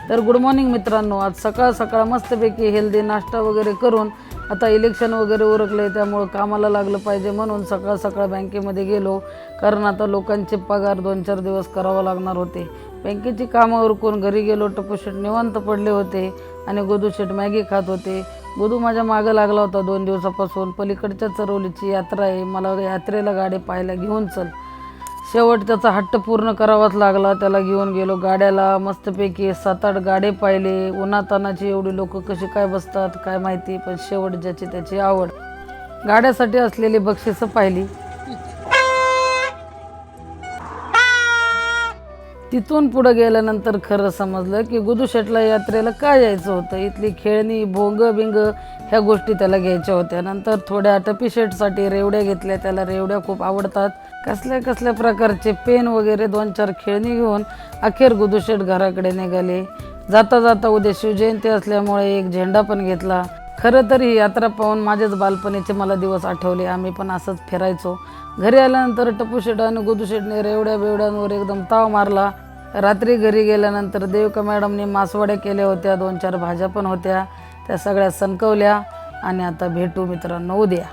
तर good morning मित्रांनो, आज सकाळ सकाळ मस्तपैकी हेल्दी नाश्ता वगैरे करून आता इलेक्शन वगैरे उरकले, त्यामुळं कामाला लागलं पाहिजे म्हणून सकाळ सकाळ बँकेमध्ये गेलो. कारण आता लोकांचे पगार 2-4 दिवस करावं लागणार होते. बँकेची कामं उरकून घरी गेलो. टपूशेट निवांत पडले होते आणि गोदूशेट मॅगी खात होते. गोदू माझ्या मागं लागला होता 2 दिवसापासून. पलीकडच्या चरवलीची यात्रा आहे, मला यात्रेला गाडी पाहायला घेऊन चल. शेवट त्याचा हट्ट पूर्ण करावाच लागला. त्याला घेऊन गेलो गाड्याला. मस्तपैकी 7-8 गाडे पाहिले. उन्हातानाची एवढी लोक कशी काय बसतात काय माहिती, पण शेवट ज्याची त्याची आवड. गाड्यासाठी असलेली बक्षिसं पाहिली. तिथून पुढे गेल्यानंतर खरं समजलं की गुदूशेटला यात्रेला काय यायचं होतं. इथली खेळणी, भोंग बिंग ह्या गोष्टी त्याला घ्यायच्या होत्या. नंतर थोड्या टपीशेटसाठी रेवड्या घेतल्या. त्याला रेवड्या खूप आवडतात. कसल्या कसल्या प्रकारचे पेन वगैरे 2-4 खेळणी घेऊन अखेर गुदूशेट घराकडे निघाले. जाता जाता उद्या शिवजयंती असल्यामुळे एक झेंडा पण घेतला. खरं तर ही यात्रा पाहून माझ्याच बालपणीचे मला दिवस आठवले. आम्ही पण असंच फिरायचो. घरी आल्यानंतर टपूशेट आणि गुदूशेटने रेवड्या बेवड्यांवर एकदम ताव मारला. रात्री घरी गेल्यानंतर देवका मॅडमने मासवड्या केल्या होत्या. 2-4 भाज्या पण होत्या. त्या सगळ्या सणकवल्या. आणि आता भेटू मित्रांनो उद्या.